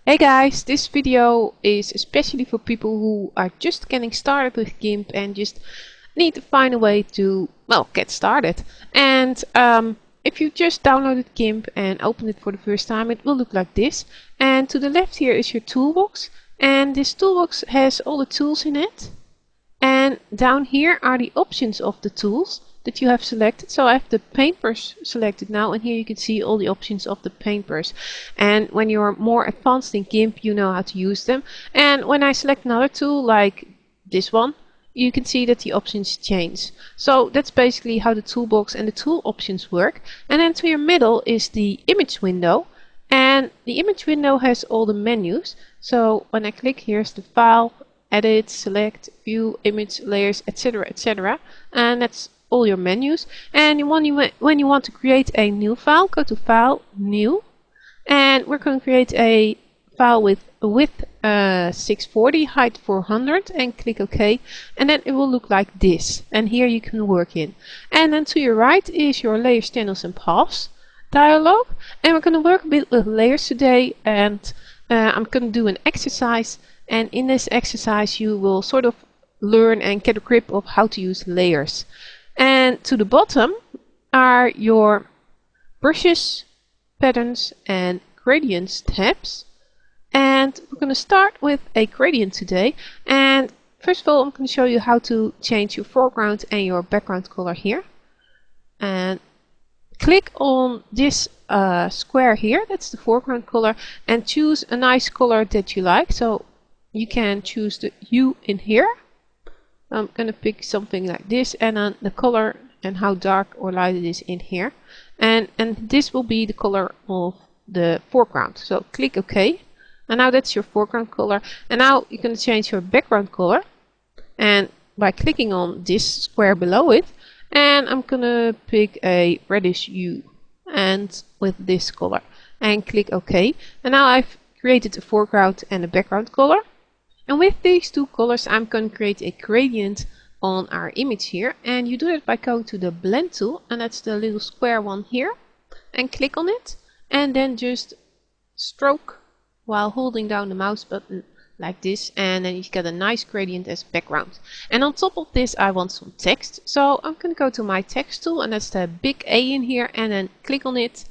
Hey guys, this video is especially for people who are just getting started with GIMP and just need to find a way to, well, get started. And if you just downloaded GIMP and opened it for the first time, it will look like this. And to the left here is your toolbox. And this toolbox has all the tools in it. And down here are the options of the tools that you have selected. So I have the paintbrush selected now, and here you can see all the options of the paintbrush. And when you're more advanced in GIMP, you know how to use them. And when I select another tool like this one, you can see that the options change. So that's basically how the toolbox and the tool options work. And then to your middle is the image window. And the image window has all the menus. So when I click, here's the file, edit, select, view, image, layers, etc, etc. And that's all your menus. And when you want to create a new file, go to File, New, and we're going to create a file with width 640, height 400, and click OK, and then it will look like this. And here you can work in. And then to your right is your layers, channels, and paths dialog. And we're going to work a bit with layers today, and I'm going to do an exercise. And in this exercise, you will sort of learn and get a grip of how to use layers. And to the bottom are your brushes, patterns, and gradients tabs. And we're going to start with a gradient today. And first of all, I'm going to show you how to change your foreground and your background color here. And click on this square here, that's the foreground color, and choose a nice color that you like. So you can choose the hue in here. I'm going to pick something like this, and then the color and how dark or light it is in here. And this will be the color of the foreground. So click OK. And now that's your foreground color. And now you're going to change your background color. And by clicking on this square below it, and I'm going to pick a reddish hue and with this color. And click OK. And now I've created a foreground and a background color. And with these two colors, I'm going to create a gradient on our image here. And you do it by going to the blend tool, and that's the little square one here, and click on it, and then just stroke while holding down the mouse button like this, and then you get a nice gradient as background. And on top of this, I want some text. So I'm going to go to my text tool, and that's the big A in here, and then click on it.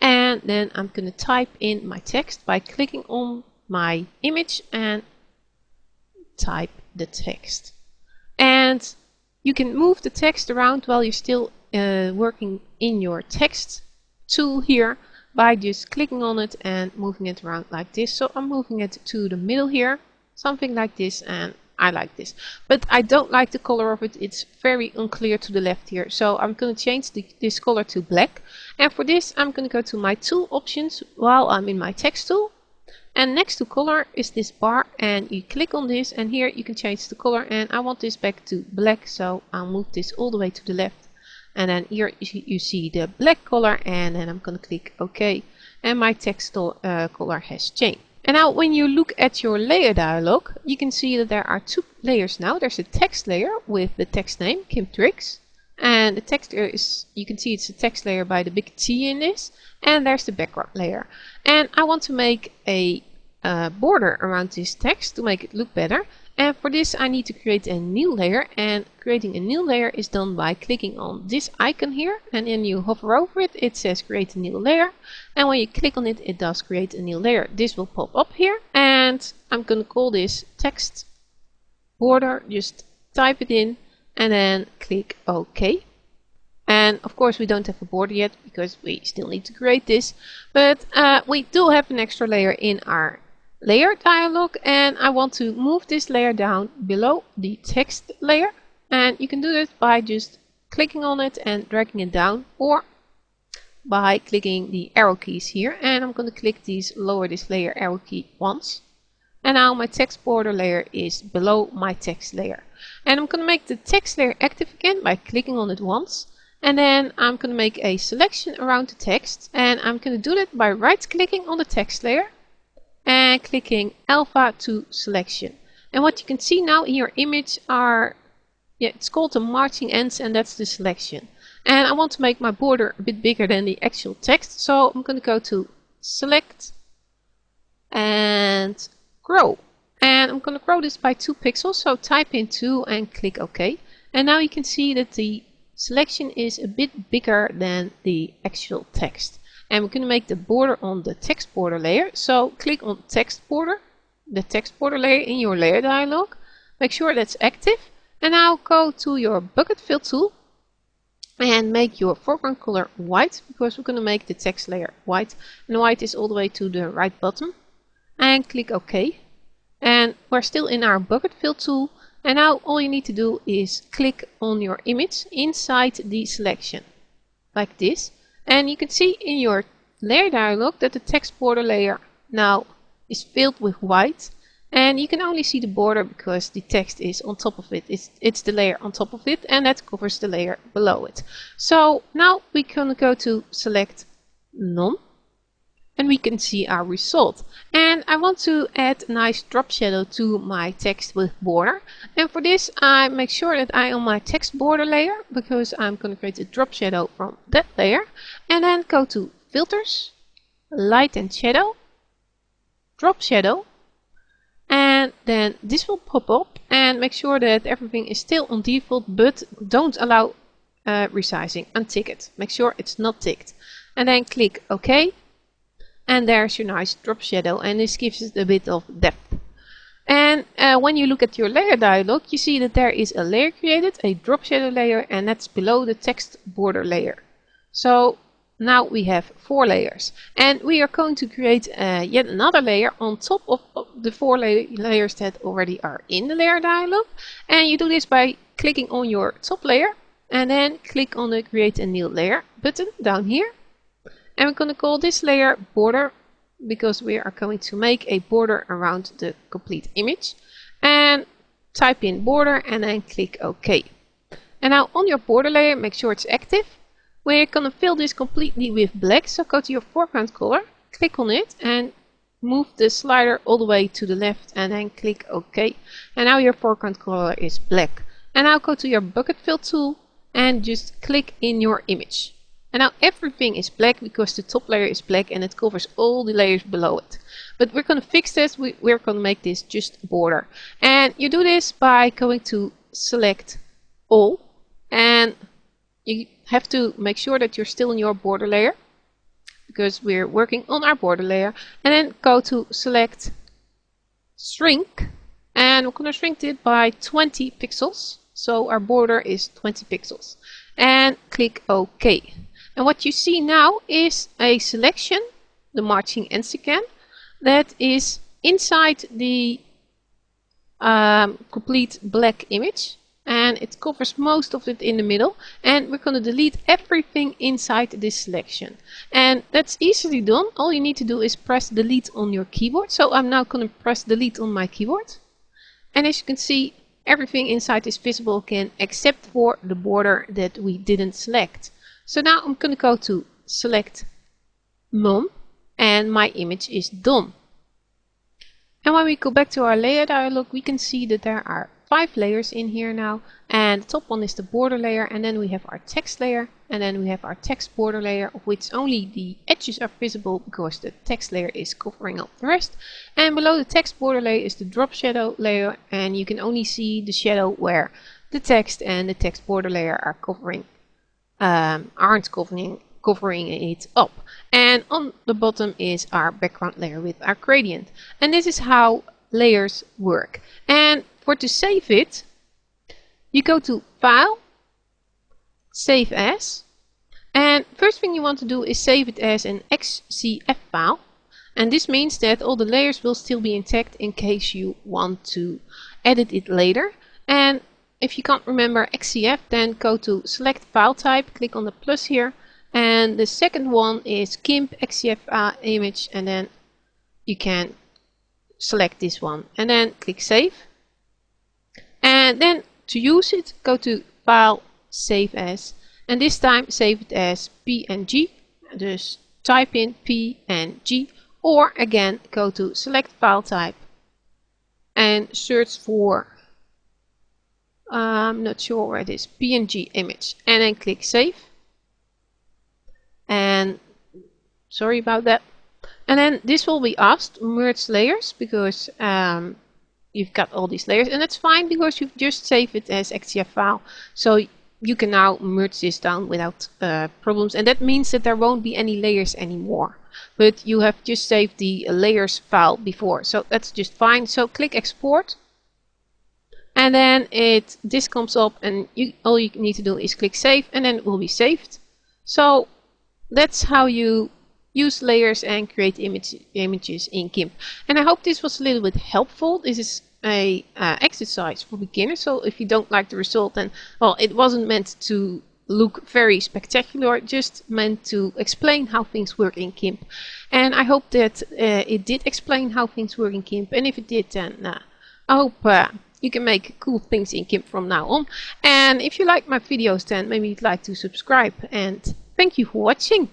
And then I'm going to type in my text by clicking on my image and type the text. And you can move the text around while you're still working in your text tool here by just clicking on it and moving it around like this. So I'm moving it to the middle here, something like this, and I like this. But I don't like the color of it. It's very unclear to the left here. So I'm going to change this color to black. And for this, I'm going to go to my tool options while I'm in my text tool. And next to color is this bar, and you click on this, and here you can change the color, and I want this back to black, so I'll move this all the way to the left. And then here you see the black color, and then I'm going to click OK, and my text color has changed. And now when you look at your layer dialog, you can see that there are two layers now. There's a text layer with the text name GIMP Tricks, and the text layer is, you can see it's a text layer by the big T in this, and there's the background layer. And I want to make a border around this text to make it look better. And for this I need to create a new layer, and creating a new layer is done by clicking on this icon here, and then you hover over it, it says create a new layer, and when you click on it, it does create a new layer. This will pop up here, and I'm going to call this text border. Just type it in and then click OK. And of course we don't have a border yet because we still need to create this, but we do have an extra layer in our layer dialog, and I want to move this layer down below the text layer. And you can do this by just clicking on it and dragging it down, or by clicking the arrow keys here. And I'm going to click these, lower this layer arrow key once, and now my text border layer is below my text layer. And I'm going to make the text layer active again by clicking on it once. And then I'm going to make a selection around the text, and I'm going to do that by right clicking on the text layer and clicking alpha to selection. And what you can see now in your image are, it's called the marching ends, and that's the selection. And I want to make my border a bit bigger than the actual text, so I'm going to go to select and grow. And I'm going to grow this by 2 pixels, so type in 2 and click OK. And now you can see that the selection is a bit bigger than the actual text. And we're going to make the border on the text border layer. So click on text border, the text border layer in your layer dialog. Make sure that's active. And now go to your bucket fill tool and make your foreground color white, because we're going to make the text layer white. And white is all the way to the right bottom. And click OK. And we're still in our bucket fill tool. And now all you need to do is click on your image inside the selection, like this. And you can see in your layer dialog that the text border layer now is filled with white. And you can only see the border because the text is on top of it. It's the layer on top of it, and that covers the layer below it. So now we can go to select none, and we can see our result. And I want to add a nice drop shadow to my text with border. And for this I make sure that I on my text border layer, because I'm going to create a drop shadow from that layer. And then go to filters, light and shadow, drop shadow. And then this will pop up, and make sure that everything is still on default, but don't allow resizing. Untick it. Make sure it's not ticked. And then click OK. And there's your nice drop shadow, and this gives it a bit of depth. And when you look at your layer dialog, you see that there is a layer created, a drop shadow layer, and that's below the text border layer. So now we have 4 layers, and we are going to create yet another layer on top of the 4 layers that already are in the layer dialog. And you do this by clicking on your top layer and then click on the create a new layer button down here. And we're going to call this layer border, because we are going to make a border around the complete image. And type in border and then click OK. And now on your border layer, make sure it's active. We're going to fill this completely with black, so go to your foreground color, click on it and move the slider all the way to the left and then click OK. And now your foreground color is black. And now go to your bucket fill tool and just click in your image. And now everything is black because the top layer is black and it covers all the layers below it. But we're going to fix this, we're going to make this just border. And you do this by going to select all, and you have to make sure that you're still in your border layer, because we're working on our border layer. And then go to select shrink, and we're going to shrink it by 20 pixels. So our border is 20 pixels. And click OK. And what you see now is a selection, the marching ants again, that is inside the complete black image. And it covers most of it in the middle, and we're going to delete everything inside this selection. And that's easily done. All you need to do is press delete on your keyboard. So I'm now going to press delete on my keyboard, and as you can see, everything inside is visible again except for the border that we didn't select. So now I'm going to go to select none, and my image is done. And when we go back to our layer dialog, we can see that there are 5 layers in here now, and the top one is the border layer, and then we have our text layer, and then we have our text border layer, of which only the edges are visible because the text layer is covering up the rest. And below the text border layer is the drop shadow layer, and you can only see the shadow where the text and the text border layer are aren't covering it up. And on the bottom is our background layer with our gradient. And this is how layers work. And to save it, you go to File, Save As, and first thing you want to do is save it as an XCF file, and this means that all the layers will still be intact in case you want to edit it later. And if you can't remember XCF, then go to select file type, click on the plus here, and the second one is GIMP XCF image, and then you can select this one and then click save. And then to use it, go to File, Save As, and this time save it as PNG. Just type in PNG, or again go to Select File Type and search for, I'm not sure where it is, PNG image, and then click Save. And sorry about that. And then this will be asked, merge layers, because you've got all these layers, and that's fine because you've just saved it as XCF file. So you can now merge this down without problems, and that means that there won't be any layers anymore. But you have just saved the layers file before, so that's just fine. So click export, and then this comes up, and all you need to do is click save, and then it will be saved. So that's how you use layers and create images in GIMP. And I hope this was a little bit helpful. This is a exercise for beginners, so if you don't like the result, then well, it wasn't meant to look very spectacular, just meant to explain how things work in GIMP. And I hope that it did explain how things work in GIMP, and if it did, then I hope you can make cool things in GIMP from now on. And if you like my videos, then maybe you'd like to subscribe, and thank you for watching.